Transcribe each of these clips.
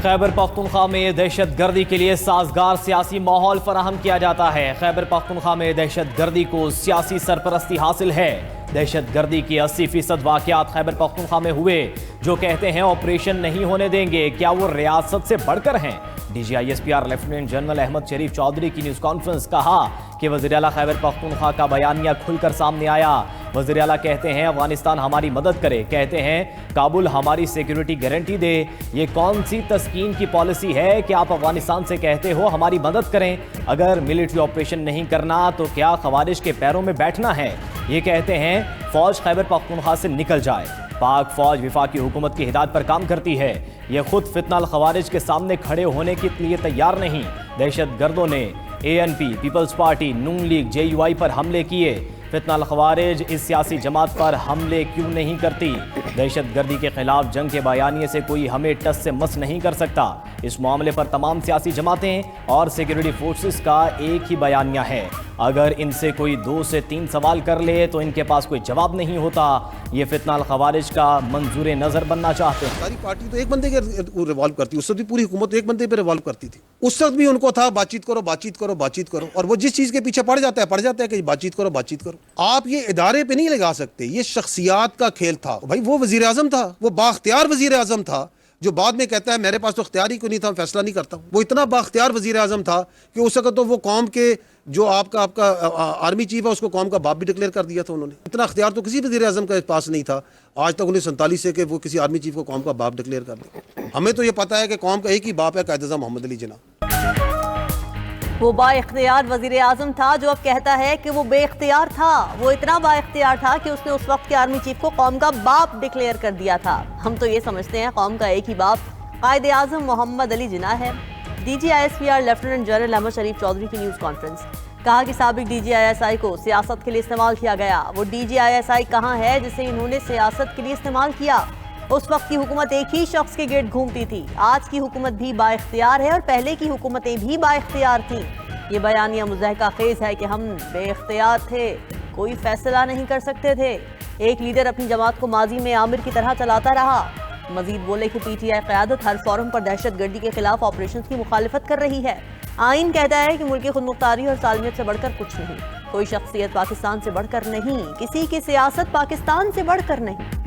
خیبر پختونخوا میں دہشت گردی کے لیے سازگار سیاسی ماحول فراہم کیا جاتا ہے۔ خیبر پختونخوا میں دہشت گردی کو سیاسی سرپرستی حاصل ہے۔ دہشت گردی کی 80% واقعات خیبر پختونخوا میں ہوئے۔ جو کہتے ہیں آپریشن نہیں ہونے دیں گے، کیا وہ ریاست سے بڑھ کر ہیں؟ D G I S P R lieutenant general Ahmed Sharif Chaudhry کی نیوز کانفرنس، کہا کہ وزیر اعلیٰ خیبر پختونخوا کا بیانیہ کھل کر سامنے آیا۔ وزیر اعلیٰ کہتے ہیں افغانستان ہماری مدد کرے، کہتے ہیں کابل ہماری سیکیورٹی گارنٹی دے۔ یہ کون سی تسکین کی پالیسی ہے کہ آپ افغانستان سے کہتے ہو ہماری مدد کریں؟ اگر ملٹری آپریشن نہیں کرنا تو کیا خوارج کے پیروں میں بیٹھنا ہے؟ یہ کہتے ہیں فوج خیبر پختونخوا سے نکل جائے۔ پاک فوج وفاقی حکومت کی ہدایت پر کام کرتی ہے، یہ خود فتنہ الخوارج کے سامنے کھڑے ہونے کے لیے تیار نہیں۔ دہشت گردوں نے A N P, Peoples Party, Noon League, J U I پر حملے کیے۔ فتنہ الخوارج اس سیاسی جماعت پر حملے کیوں نہیں کرتی؟ دہشت گردی کے خلاف جنگ کے بیانیے سے کوئی ہمیں ٹس سے مس نہیں کر سکتا۔ اس معاملے پر تمام سیاسی جماعتیں اور سیکیورٹی فورسز کا ایک ہی بیانیہ ہے۔ اگر ان سے کوئی 2 سے 3 سوال کر لے تو ان کے پاس کوئی جواب نہیں ہوتا۔ یہ فتنہ الخوارج کا منظور نظر بننا چاہتے ہیں۔ ساری پارٹی تو ایک بندے کے ریوالو کرتی، اس وقت بھی پوری حکومت ایک بندے پہ ریوالو کرتی تھی۔ اس وقت بھی ان کو تھا بات چیت کرو، بات چیت کرو، بات چیت کرو، اور وہ جس چیز کے پیچھے پڑ جاتا ہے کہ بات چیت کرو، بات چیت کرو۔ آپ یہ ادارے پہ نہیں لگا سکتے، یہ شخصیات کا کھیل تھا۔ بھائی وہ وزیر اعظم تھا، وہ بااختیار وزیر اعظم تھا، جو بعد میں کہتا ہے میرے پاس تو اختیار ہی کوئی نہیں تھا، فیصلہ نہیں کرتا ہوں۔ وہ اتنا بااختیار وزیر اعظم تھا کہ اس وقت تو وہ قوم کے جو آپ کا آرمی چیف ہے اس کو قوم کا باپ بھی ڈکلیئر کر دیا تھا انہوں نے۔ اتنا اختیار تو کسی وزیر اعظم کے پاس نہیں تھا آج تک 1947 سے کہ وہ کسی آرمی چیف کو قوم کا باپ ڈکلیئر کر دے۔ ہمیں تو یہ پتہ ہے کہ قوم کا ایک ہی باپ ہے، قائد اعظم محمد علی جناح۔ وہ با اختیار وزیر اعظم تھا جو اب کہتا ہے کہ وہ بے اختیار تھا۔ وہ اتنا با اختیار تھا کہ اس نے اس وقت کے آرمی چیف کو قوم کا باپ ڈکلیئر کر دیا تھا۔ ہم تو یہ سمجھتے ہیں قوم کا ایک ہی باپ قائد اعظم محمد علی جناح ہے۔ D G I S P R lieutenant general Ahmed Sharif Chaudhry کی نیوز کانفرنس، کہا کہ سابق D G I S I کو سیاست کے لیے استعمال کیا گیا۔ وہ D G I S I کہاں ہے جسے انہوں نے سیاست کے لیے استعمال کیا؟ اس وقت کی حکومت ایک ہی شخص کے گرد گھومتی تھی۔ آج کی حکومت بھی با اختیار ہے اور پہلے کی حکومتیں بھی با اختیار تھیں۔ یہ بیانیہ مضحکہ خیز ہے کہ ہم بے اختیار تھے، کوئی فیصلہ نہیں کر سکتے تھے۔ ایک لیڈر اپنی جماعت کو ماضی میں عامر کی طرح چلاتا رہا۔ مزید بولے کہ پی ٹی آئی قیادت ہر فورم پر دہشت گردی کے خلاف آپریشنز کی مخالفت کر رہی ہے۔ آئین کہتا ہے کہ ملکی خود مختاری اور سالمیت سے بڑھ کر کچھ نہیں، کوئی شخصیت پاکستان سے بڑھ کر نہیں، کسی کی سیاست پاکستان سے بڑھ کر نہیں۔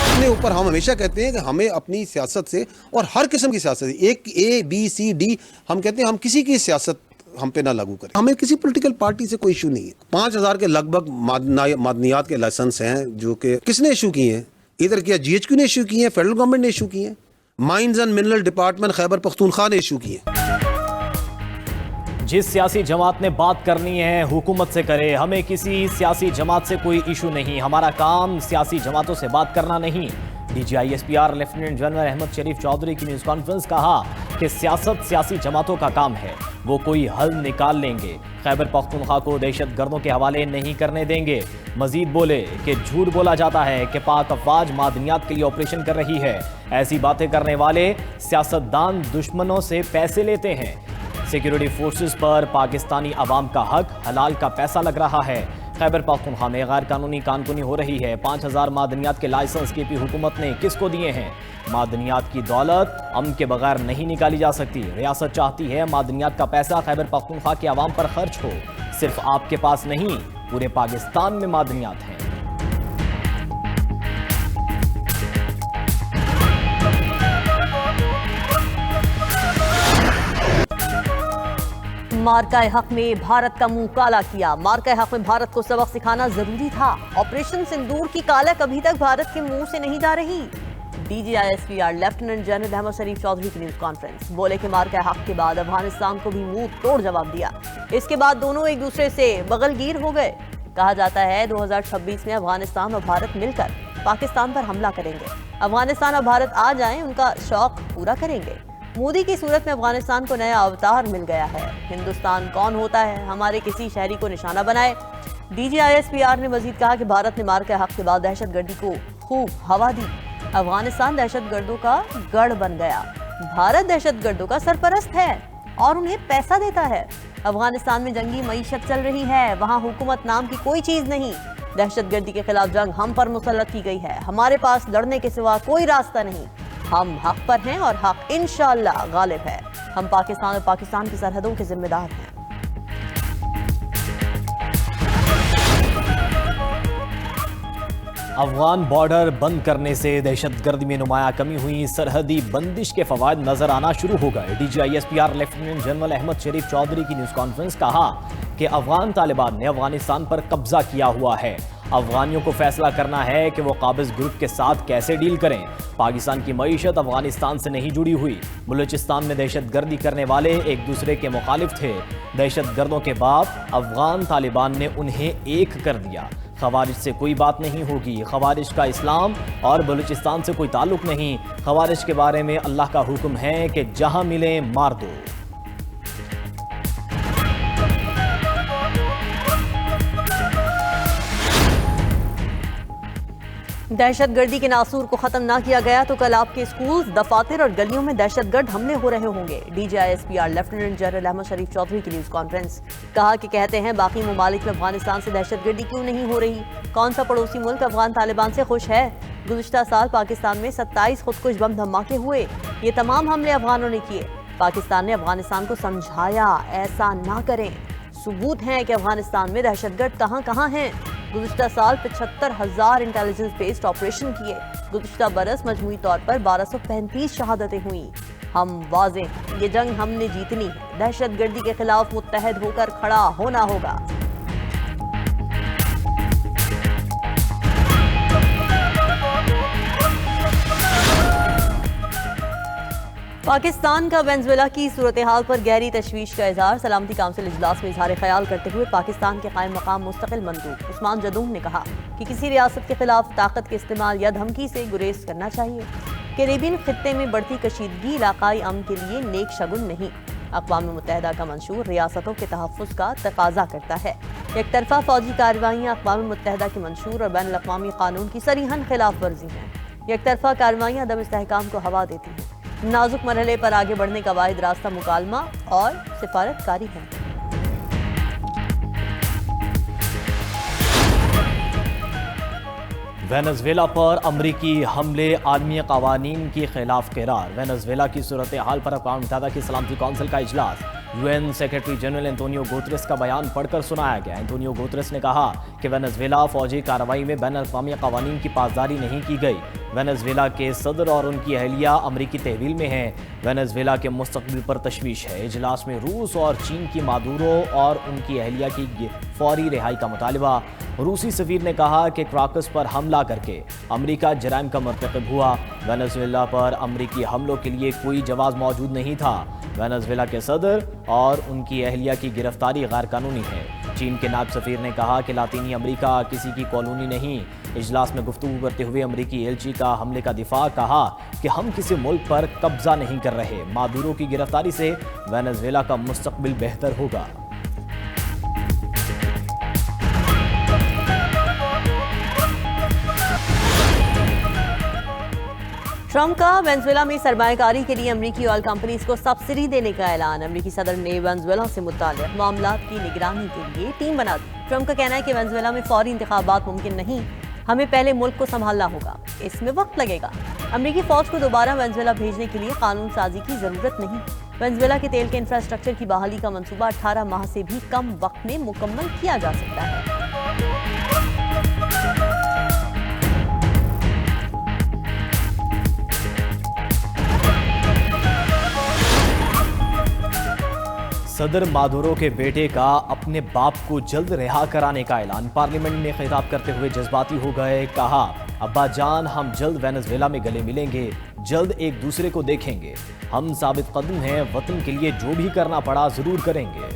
اپنے اوپر ہم ہمیشہ کہتے ہیں کہ ہمیں اپنی سیاست سے، اور ہر قسم کی سیاست، ایک اے بی سی ڈی، ہم کہتے ہیں ہم کسی کی سیاست ہم پہ نہ لاگو کریں۔ ہمیں کسی پولیٹیکل پارٹی سے کوئی ایشو نہیں ہے۔ 5000 کے لگ بھگ معدنیات کے لائسنس ہیں جو کہ کس نے ایشو کیے ہیں؟ ادھر کیا جی ایچ کیو نے ایشو کیے ہیں، فیڈرل گورنمنٹ نے ایشو کیے ہیں، mines and mineral department Khyber Pakhtunkhwa نے ایشو کیے ہیں۔ جس سیاسی جماعت نے بات کرنی ہے حکومت سے کرے، ہمیں کسی سیاسی جماعت سے کوئی ایشو نہیں، ہمارا کام سیاسی جماعتوں سے بات کرنا نہیں۔ D G I S P R lieutenant general Ahmed Sharif Chaudhry کی نیوز کانفرنس، کہا کہ سیاست سیاسی جماعتوں کا کام ہے، وہ کوئی حل نکال لیں گے، خیبر پختونخوا کو دہشت گردوں کے حوالے نہیں کرنے دیں گے۔ مزید بولے کہ جھوٹ بولا جاتا ہے کہ پاک افواج معدنیات کے لیے آپریشن کر رہی ہے، ایسی باتیں کرنے والے سیاستدان دشمنوں سے پیسے لیتے ہیں۔ سیکیورٹی فورسز پر پاکستانی عوام کا حق حلال کا پیسہ لگ رہا ہے۔ خیبر پختونخوا میں غیر قانونی کانکنی ہو رہی ہے۔ 5000 معدنیات کے لائسنس کی پی حکومت نے کس کو دیے ہیں؟ معدنیات کی دولت امن کے بغیر نہیں نکالی جا سکتی۔ ریاست چاہتی ہے معدنیات کا پیسہ خیبر پختونخوا کے عوام پر خرچ ہو۔ صرف آپ کے پاس نہیں، پورے پاکستان میں معدنیات ہیں۔ مارکہ حق میں بھارت کا منہ کالا کیا۔ مارکہ حق میں بھارت کو سبق سکھانا ضروری تھا۔ آپریشن سندور کی کالک ابھی تک بھارت کے منہ سے نہیں جا رہی۔ D G I S P R lieutenant general Ahmed Sharif Chaudhry کی نیوز کانفرنس، بولے کہ مارکہ حق کے بعد افغانستان کو بھی منہ توڑ جواب دیا۔ اس کے بعد دونوں ایک دوسرے سے بغل گیر ہو گئے۔ کہا جاتا ہے 2026 میں افغانستان اور بھارت مل کر پاکستان پر حملہ کریں گے۔ افغانستان اور بھارت آ جائیں، ان کا شوق پورا کریں گے۔ مودی کی صورت میں افغانستان کو نیا اوتار مل گیا ہے۔ ہندوستان کون ہوتا ہے ہمارے کسی شہری کو نشانہ بنائے۔ D G I S P R نے مزید کہا کہ بھارت نے مارکہ حق کے بعد دہشت گردی کو خوب ہوا دی۔ افغانستان دہشت گردوں کا گڑھ بن گیا، بھارت دہشت گردوں کا سرپرست ہے۔ اور انہیں پیسہ دیتا ہے۔ افغانستان میں جنگی معیشت چل رہی ہے، وہاں حکومت نام کی کوئی چیز نہیں۔ دہشت گردی کے خلاف جنگ ہم پر مسلط کی گئی ہے، ہمارے پاس لڑنے کے سوا کوئی راستہ نہیں۔ ہم حق پر ہیں اور حق انشاءاللہ غالب ہے۔ ہم پاکستان اور پاکستان کی سرحدوں کے ذمہ دار ہیں۔ افغان بارڈر بند کرنے سے دہشت گردی میں نمایاں کمی ہوئی، سرحدی بندش کے فوائد نظر آنا شروع ہو گئے۔ D G I S P R lieutenant general Ahmed Sharif Chaudhry کی نیوز کانفرنس کہا کہ افغان طالبان نے افغانستان پر قبضہ کیا ہوا ہے، افغانیوں کو فیصلہ کرنا ہے کہ وہ قابض گروپ کے ساتھ کیسے ڈیل کریں۔ پاکستان کی معیشت افغانستان سے نہیں جڑی ہوئی، بلوچستان میں دہشت گردی کرنے والے ایک دوسرے کے مخالف تھے، دہشت گردوں کے باپ افغان طالبان نے انہیں ایک کر دیا۔ خوارج سے کوئی بات نہیں ہوگی، خوارج کا اسلام اور بلوچستان سے کوئی تعلق نہیں، خوارج کے بارے میں اللہ کا حکم ہے کہ جہاں ملیں مار دو۔ دہشت گردی کے ناصور کو ختم نہ کیا گیا تو کل آپ کے اسکولز، دفاتر اور گلیوں میں دہشت گرد حملے ہو رہے ہوں گے۔ D G I S P R lieutenant general Ahmed Sharif Chaudhry کی نیوز کانفرنس کہا کہ کہتے ہیں باقی ممالک میں افغانستان سے دہشت گردی کیوں نہیں ہو رہی؟ کون سا پڑوسی ملک افغان طالبان سے خوش ہے؟ گزشتہ سال پاکستان میں 27 خودکش بم دھماکے ہوئے، یہ تمام حملے افغانوں نے کیے۔ پاکستان نے افغانستان کو سمجھایا ایسا نہ کریں، ثبوت ہیں کہ افغانستان میں دہشت گرد کہاں کہاں ہیں۔ گزشتہ سال 75,000 انٹیلیجنس بیسڈ آپریشن کیے، گزشتہ برس مجموعی طور پر 1235 شہادتیں ہوئیں۔ ہم واضح ہیں، یہ جنگ ہم نے جیتنی ہے، دہشت گردی کے خلاف متحد ہو کر کھڑا ہونا ہوگا۔ پاکستان کا وینزویلا کی صورتحال پر گہری تشویش کا اظہار، سلامتی کونسل اجلاس میں اظہار خیال کرتے ہوئے پاکستان کے قائم مقام مستقل مندوب عثمان جدون نے کہا کہ کسی ریاست کے خلاف طاقت کے استعمال یا دھمکی سے گریز کرنا چاہیے۔ کیریبین خطے میں بڑھتی کشیدگی علاقائی امن کے لیے نیک شگن نہیں۔ اقوام متحدہ کا منشور ریاستوں کے تحفظ کا تقاضا کرتا ہے۔ یک طرفہ فوجی کارروائیاں اقوام متحدہ کے منشور اور بین الاقوامی قانون کی صریحاً خلاف ورزی ہیں۔ یک طرفہ کارروائیاں عدم استحکام کو ہوا دیتی ہیں۔ نازک مرحلے پر آگے بڑھنے کا واحد راستہ مکالمہ اور سفارت کاری ہے۔ وینزویلا پر امریکی حملے عالمی قوانین کی خلاف قرار، وینزویلا کی صورتحال پر اقوام متحدہ کی سلامتی کونسل کا اجلاس، U N secretary general Antonio Guterres کا بیان پڑھ کر سنایا گیا۔ انتونیو گوتریس نے کہا کہ وینزویلا فوجی کارروائی میں بین الاقوامی قوانین کی پاسداری نہیں کی گئی۔ وینزویلا کے صدر اور ان کی اہلیہ امریکی تحویل میں ہیں، وینزویلا کے مستقبل پر تشویش ہے۔ اجلاس میں روس اور چین کی مادورو اور ان کی اہلیہ کی فوری رہائی کا مطالبہ۔ روسی سفیر نے کہا کہ کراکس پر حملہ کر کے امریکہ جرائم کا مرتکب ہوا، وینزویلا پر امریکی حملوں کے لیے کوئی جواز موجود نہیں تھا۔ وینزویلا کے صدر اور ان کی اہلیہ کی گرفتاری غیر قانونی ہے۔ چین کے نائب سفیر نے کہا کہ لاطینی امریکہ کسی کی کالونی نہیں۔ اجلاس میں گفتگو کرتے ہوئے امریکی ایلچی کا حملے کا دفاع، کہا کہ ہم کسی ملک پر قبضہ نہیں کر رہے، مادورو کی گرفتاری سے وینزویلا کا مستقبل بہتر ہوگا۔ ٹرمپ کا وینزویلا میں سرمایہ کاری کے لیے امریکی آئل کمپنیز کو سبسڈی دینے کا اعلان، امریکی صدر نے وینزویلا سے متعلق معاملات کی نگرانی کے لیے ٹیم بنا دی۔ ٹرمپ کا کہنا ہے کہ وینزویلا میں فوری انتخابات ممکن نہیں، ہمیں پہلے ملک کو سنبھالنا ہوگا، اس میں وقت لگے گا۔ امریکی فوج کو دوبارہ وینزویلا بھیجنے کے لیے قانون سازی کی ضرورت نہیں۔ وینزویلا کے تیل کے انفراسٹرکچر کی بحالی کا منصوبہ 18 ماہ سے بھی کم وقت میں مکمل کیا جا سکتا ہے۔ صدر مادورو کے بیٹے کا اپنے باپ کو جلد رہا کرانے کا اعلان، پارلیمنٹ میں خطاب کرتے ہوئے جذباتی ہو گئے، کہا ابا جان ہم جلد وینزویلا میں گلے ملیں گے، جلد ایک دوسرے کو دیکھیں گے، ہم ثابت قدم ہیں، وطن کے لیے جو بھی کرنا پڑا ضرور کریں گے۔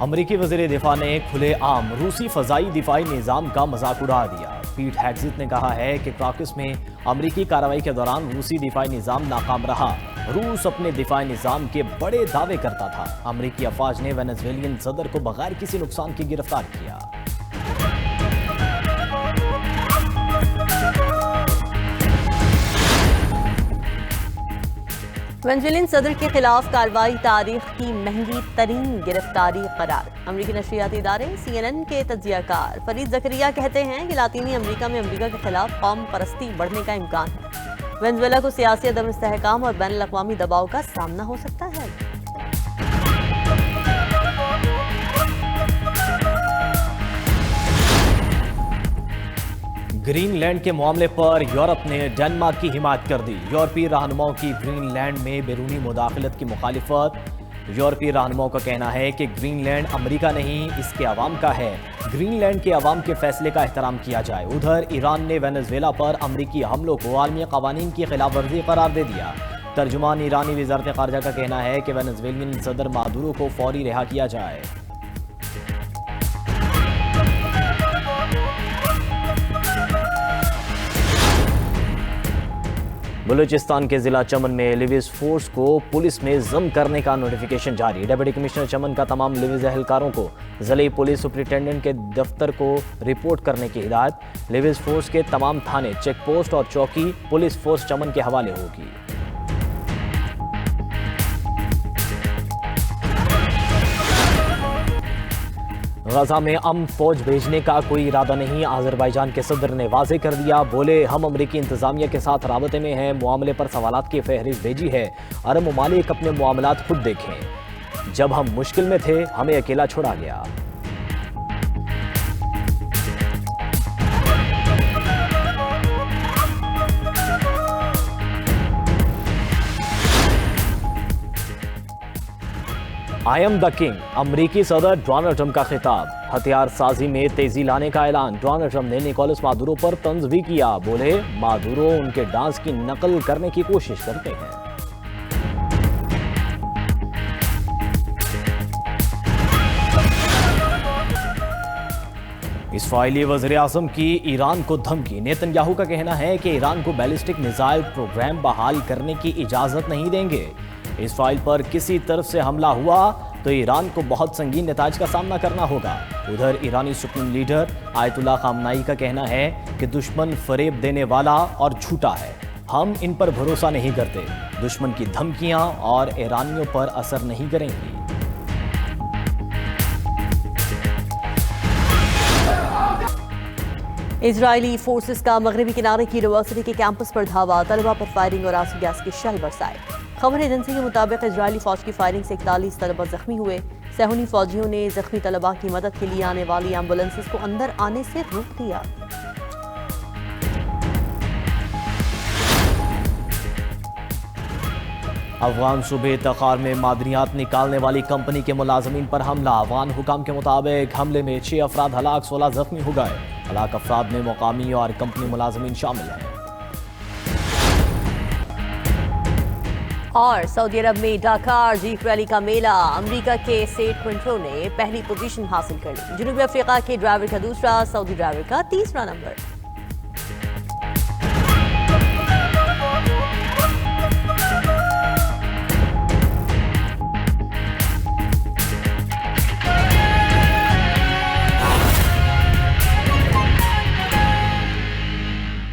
امریکی وزیر دفاع نے کھلے عام روسی فضائی دفاعی نظام کا مذاق اڑا دیا۔ پیٹ ہیگزیت نے کہا ہے کہ کراکس میں امریکی کارروائی کے دوران روسی دفاعی نظام ناکام رہا، روس اپنے دفاعی نظام کے بڑے دعوے کرتا تھا۔ امریکی افواج نے وینزویلین صدر کو بغیر کسی نقصان کے گرفتار کیا۔ وینزویلین صدر کے خلاف کارروائی تاریخ کی مہنگی ترین گرفتاری قرار۔ امریکی نشریاتی ادارے CNN کے تجزیہ کار فرید زکریا کہتے ہیں کہ لاطینی امریکہ میں امریکہ کے خلاف قوم پرستی بڑھنے کا امکان ہے۔ وینزویلا کو سیاسی عدم استحکام اور بین الاقوامی دباؤ کا سامنا ہو سکتا ہے۔ گرین لینڈ کے معاملے پر یورپ نے ڈنمارک کی حمایت کر دی۔ یورپی رہنماؤں کی گرین لینڈ میں بیرونی مداخلت کی مخالفت۔ یورپی رہنماؤں کا کہنا ہے کہ گرین لینڈ امریکہ نہیں، اس کے عوام کا ہے، گرین لینڈ کے عوام کے فیصلے کا احترام کیا جائے۔ ادھر ایران نے وینزویلا پر امریکی حملوں کو عالمی قوانین کی خلاف ورزی قرار دے دیا۔ ترجمان ایرانی وزارت خارجہ کا کہنا ہے کہ وینزویلین صدر مادورو کو فوری رہا کیا جائے۔ بلوچستان کے ضلع چمن میں لیویز فورس کو پولیس میں ضم کرنے کا نوٹیفیکیشن جاری۔ ڈپٹی کمشنر چمن کا تمام لیویز اہلکاروں کو ضلعی پولیس سپرنٹینڈنٹ کے دفتر کو رپورٹ کرنے کی ہدایت۔ لیویز فورس کے تمام تھانے، چیک پوسٹ اور چوکی پولیس فورس چمن کے حوالے ہوگی۔ غزہ میں امن فوج بھیجنے کا کوئی ارادہ نہیں، آذربائیجان کے صدر نے واضح کر دیا۔ بولے ہم امریکی انتظامیہ کے ساتھ رابطے میں ہیں، معاملے پر سوالات کی فہرست بھیجی ہے۔ عرب ممالک اپنے معاملات خود دیکھیں، جب ہم مشکل میں تھے ہمیں اکیلا چھوڑا گیا۔ آئی ایم دا کنگ، امریکی صدر ڈونلڈ ٹرمپ کا خطاب۔ ہتھیار سازی میں تیزی لانے کا اعلان۔ ڈونلڈ ٹرمپ نے نیکولس مادورو پر طنز بھی کیا۔ بولے مادورو ان کے ڈانس کی نقل کرنے کی کوشش کرتے ہیں۔ اسرائیلی وزیر اعظم کی ایران کو دھمکی۔ نیتن یاہو کا کہنا ہے کہ ایران کو بیلسٹک میزائل پروگرام بحال کرنے کی اجازت نہیں دیں گے۔ اسرائیل پر کسی طرف سے حملہ ہوا تو ایران کو بہت سنگین نتائج کا سامنا کرنا ہوگا۔ ادھر ایرانی سپریم لیڈر آیت اللہ خامنائی کا کہنا ہے کہ دشمن فریب دینے والا اور جھوٹا ہے، ہم ان پر بھروسہ نہیں کرتے، دشمن کی دھمکیاں اور ایرانیوں پر اثر نہیں کریں گی۔ اسرائیلی فورسز کا مغربی کنارے کی یونیورسٹی کے کیمپس پر دھاوا، طلبہ پر فائرنگ اور آنسو گیس کی شیل برسائے۔ خبر ایجنسی کے مطابق اسرائیلی فوج کی فائرنگ سے 41 طلبہ زخمی ہوئے۔ صہیونی فوجیوں نے زخمی طلبہ کی مدد کے لیے آنے والی ایمبولینسز کو اندر آنے سے روک دیا۔ افغان صوبے تخار میں معدنیات نکالنے والی کمپنی کے ملازمین پر حملہ۔ افغان حکام کے مطابق حملے میں 6 افراد ہلاک، 16 زخمی ہو گئے۔ ہلاک افراد میں مقامی اور کمپنی ملازمین شامل ہیں۔ اور سعودی عرب میں ڈاکار جیپ ریلی کا میلہ، امریکہ کے سیٹ کوئنٹرو نے پہلی پوزیشن حاصل کر لی۔ جنوبی افریقہ کے ڈرائیور کا دوسرا، سعودی ڈرائیور کا تیسرا نمبر۔